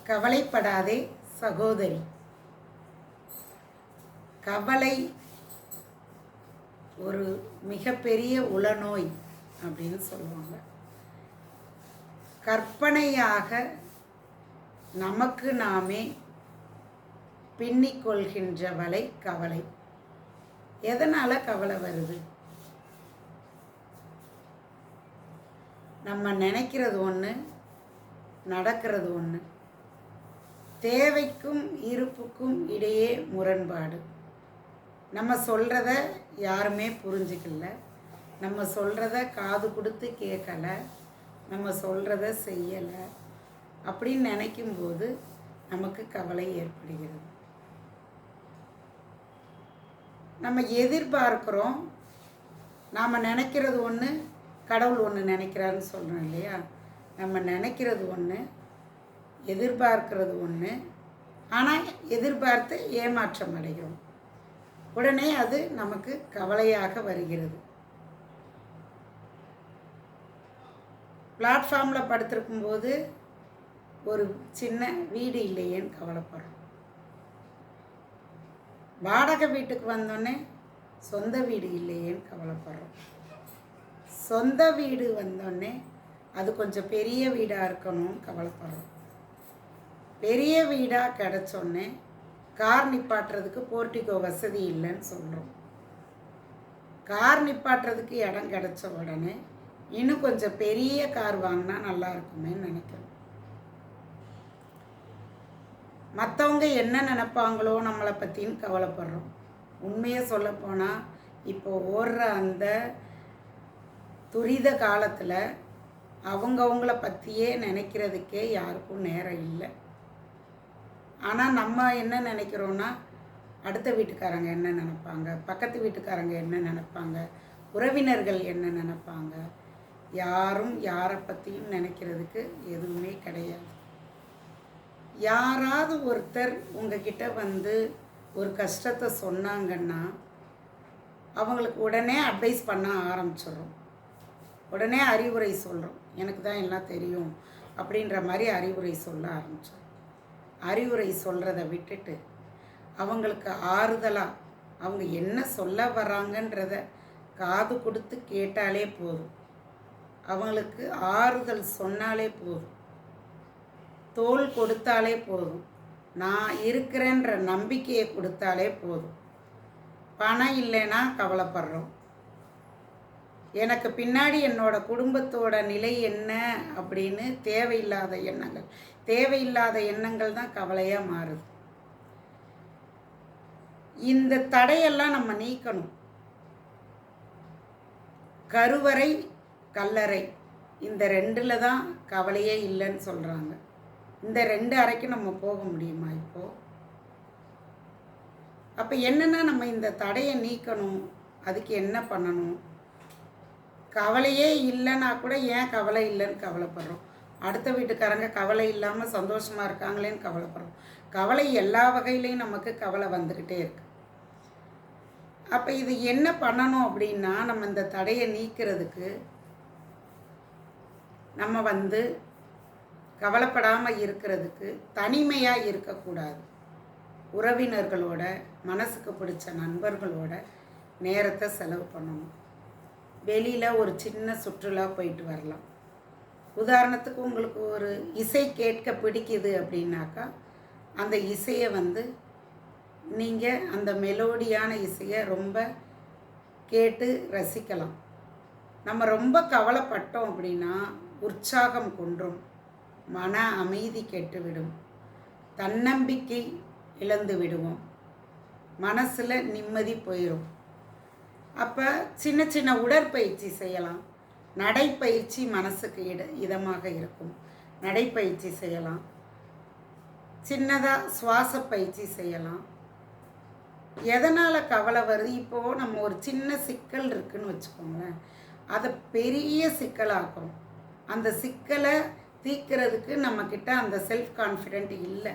கவலைப்படாதே சகோதரி. கவலை ஒரு மிகப்பெரிய உளநோய் அப்படின்னு சொல்லுவாங்க. கற்பனையாக நமக்கு நாமே பின்னிக்கொள்கின்ற வலை கவலை. எதனால் கவலை வருது? நம்ம நினைக்கிறது ஒன்று, நடக்கிறது ஒன்று. தேவைக்கும் இருப்புக்கும் இடையே முரண்பாடு. நம்ம சொல்கிறத யாருமே புரிஞ்சிக்கல, நம்ம சொல்கிறத காது கொடுத்து கேட்கலை, நம்ம சொல்கிறத செய்யலை அப்படின்னு நினைக்கும்போது நமக்கு கவலை ஏற்படுகிறது. நம்ம எதிர்பார்க்குறோம், நாம் நினைக்கிறது ஒன்று, கடவுள் ஒன்று நினைக்கிறாருன்னு சொல்கிறோம் இல்லையா? நம்ம நினைக்கிறது ஒன்று, எதிர்பார்க்கிறது ஒன்று, ஆனால் எதிர்பார்த்து ஏமாற்றம் அடைகிறோம். உடனே அது நமக்கு கவலையாக வருகிறது. பிளாட்ஃபார்மில் படுத்திருக்கும்போது ஒரு சின்ன வீடு இல்லையேன்னு கவலைப்படுறோம். வாடகை வீட்டுக்கு வந்தோடனே சொந்த வீடு இல்லையேன்னு கவலைப்படுறோம். சொந்த வீடு வந்தோடனே அது கொஞ்சம் பெரிய வீடாக இருக்கணும்னு கவலைப்படுறோம். பெரிய வீடாக கிடச்சோடனே கார் நிப்பாட்டுறதுக்கு போர்ட்டிகோ வசதி இல்லைன்னு சொல்கிறோம். கார் நிப்பாட்டுறதுக்கு இடம் கிடச்ச உடனே இன்னும் கொஞ்சம் பெரிய கார் வாங்கினா நல்லா இருக்குமேன்னு நினைக்கிறோம். மற்றவங்க என்ன நினைப்பாங்களோ நம்மளை பற்றின்னு கவலைப்படுறோம். உண்மையை சொல்லப்போனால் இப்போ ஓடுற அந்த துரித காலத்தில் அவங்கவுங்கள பற்றியே நினைக்கிறதுக்கே யாருக்கும் நேரம் இல்லை. ஆனால் நம்ம என்ன நினைக்கிறோன்னா, அடுத்த வீட்டுக்காரங்க என்ன நினைப்பாங்க, பக்கத்து வீட்டுக்காரங்க என்ன நினைப்பாங்க, உறவினர்கள் என்ன நினைப்பாங்க. யாரும் யாரை பற்றியும் நினைக்கிறதுக்கு எதுவுமே கிடையாது. யாராவது ஒருத்தர் உங்ககிட்ட வந்து ஒரு கஷ்டத்தை சொன்னாங்கன்னா அவங்களுக்கு உடனே அட்வைஸ் பண்ண ஆரம்பிச்சிடுறோம். உடனே அறிவுரை சொல்கிறோம். எனக்கு தான் எல்லாம் தெரியும் அப்படின்ற மாதிரி அறிவுரை சொல்ல ஆரம்பித்தோம். அறிவுரை சொல்கிறத விட்டுட்டு அவங்களுக்கு ஆறுதலாக அவங்க என்ன சொல்ல வர்றாங்கன்றத காது கொடுத்து கேட்டாலே போதும். அவங்களுக்கு ஆறுதல் சொன்னாலே போதும், தோள் கொடுத்தாலே போதும், நான் இருக்கிறேன்ற நம்பிக்கையை கொடுத்தாலே போதும். பணம் இல்லைன்னா கவலைப்படுறோம். எனக்கு பின்னாடி என்னோட குடும்பத்தோட நிலை என்ன அப்படின்னு தேவையில்லாத எண்ணங்கள் தான் கவலையாக மாறுது. இந்த தடையெல்லாம் நம்ம நீக்கணும். கருவறை கல்லறை இந்த ரெண்டில் தான் கவலையே இல்லைன்னு சொல்கிறாங்க. இந்த 2 அறைக்கு நம்ம போக முடியுமா இப்போது? அப்போ என்னென்னா நம்ம இந்த தடையை நீக்கணும். அதுக்கு என்ன பண்ணணும்? கவலையே இல்லைன்னா கூட ஏன் கவலை இல்லைன்னு கவலைப்படுறோம். அடுத்த வீட்டுக்காரங்க கவலை இல்லாமல் சந்தோஷமாக இருக்காங்களேன்னு கவலைப்படுறோம். கவலை எல்லா வகையிலையும் நமக்கு கவலை வந்துக்கிட்டே இருக்கு. அப்போ இது என்ன பண்ணணும் அப்படின்னா, நம்ம இந்த தடையை நீக்கிறதுக்கு நம்ம வந்து கவலைப்படாமல் இருக்கிறதுக்கு தனிமையாக இருக்கக்கூடாது. உறவினர்களோட, மனசுக்கு பிடிச்ச நண்பர்களோட நேரத்தை செலவு பண்ணணும். வெளியில் ஒரு சின்ன சுற்றுலா போயிட்டு வரலாம். உதாரணத்துக்கு உங்களுக்கு ஒரு இசை கேட்க பிடிக்குது அப்படின்னாக்கா அந்த இசையை வந்து நீங்கள் அந்த மெலோடியான இசையை ரொம்ப கேட்டு ரசிக்கலாம். நம்ம ரொம்ப கவலைப்பட்டோம் அப்படின்னா உற்சாகம் குன்றும், மன அமைதி கெட்டுவிடும், தன்னம்பிக்கை இழந்து விடுவோம், மனசில் நிம்மதி போயிடும். அப்போ சின்ன சின்ன உடற்பயிற்சி செய்யலாம். நடைப்பயிற்சி மனசுக்கு இதமாக இருக்கும். நடைப்பயிற்சி செய்யலாம். சின்னதாக சுவாச பயிற்சி செய்யலாம். எதனால் கவலை வருது? இப்போது நம்ம ஒரு சின்ன சிக்கல் இருக்குதுன்னு வச்சுக்கோங்களேன், அதை பெரிய சிக்கலாக்குறோம். அந்த சிக்கலை தீர்க்கிறதுக்கு நம்மக்கிட்ட அந்த செல்ஃப் கான்ஃபிடென்ட் இல்லை.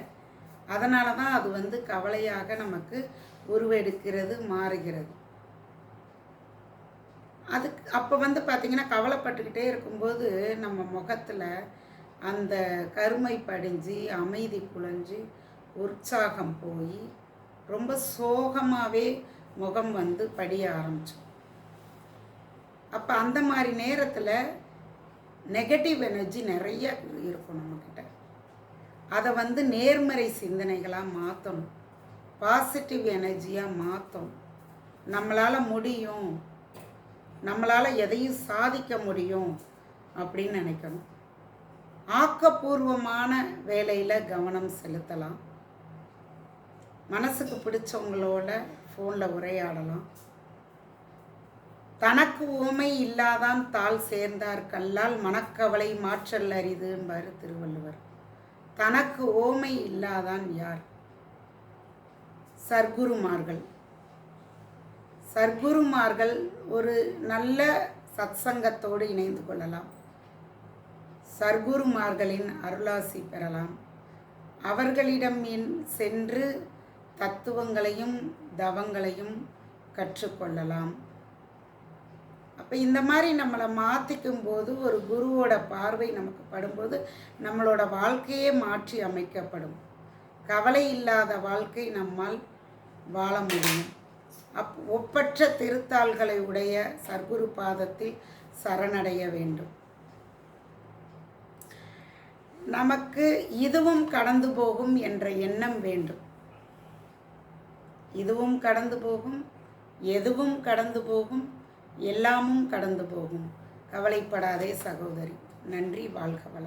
அதனால தான் அது வந்து கவலையாக நமக்கு உருவெடுக்கிறது, மாறுகிறது. அதுக்கு அப்போ வந்து பார்த்திங்கன்னா கவலைப்பட்டுக்கிட்டே இருக்கும்போது நம்ம முகத்தில் அந்த கருமை படிஞ்சு அமைதி குலைஞ்சு உற்சாகம் போய் ரொம்ப சோகமாகவே முகம் வந்து படிய ஆரம்பிச்சோம். அப்போ அந்த மாதிரி நேரத்தில் நெகட்டிவ் எனர்ஜி நிறைய இருக்கும் நம்மக்கிட்ட. அதை வந்து நேர்மறை சிந்தனைகளாக மாற்றணும், பாசிட்டிவ் எனர்ஜியாக மாற்றணும். நம்மளால் முடியும், நம்மளால் எதையும் சாதிக்க முடியும் அப்படின்னு நினைக்கணும். ஆக்கப்பூர்வமான வேலையில் கவனம் செலுத்தலாம். மனசுக்கு பிடிச்சவங்களோட ஃபோனில் உரையாடலாம். தனக்கு ஊமை இல்லாதான் தாள் சேர்ந்தார் கல்லால் மனக்கவலை மாற்றல் அரிதும்பார் திருவள்ளுவர். தனக்கு ஓமை இல்லாதான் யார்? சர்க்குருமார்கள். சர்க்குருமார்கள் ஒரு நல்ல சத்சங்கத்தோடு இணைந்து கொள்ளலாம். சர்க்குருமார்களின் அருளாசி பெறலாம். அவர்களிடம் சென்று தத்துவங்களையும் தவங்களையும் கற்றுக்கொள்ளலாம். அப்போ இந்த மாதிரி நம்மளை மாற்றிக்கும் போது ஒரு குருவோட பார்வை நமக்கு படும்போது நம்மளோட வாழ்க்கையே மாற்றி அமைக்கப்படும். கவலை இல்லாத வாழ்க்கை நம்மால் வாழ முடியும். ஒப்பற்ற திருத்தாள்களை உடைய சர்க்குரு பாதத்தில் சரணடைய வேண்டும். நமக்கு இதுவும் கடந்து போகும் என்ற எண்ணம் வேண்டும். இதுவும் கடந்து போகும், எதுவும் கடந்து போகும், எல்லாமும் கடந்து போகும். கவலைப்படாதே சகோதரி. நன்றி. வாழ்க வளமுடன்.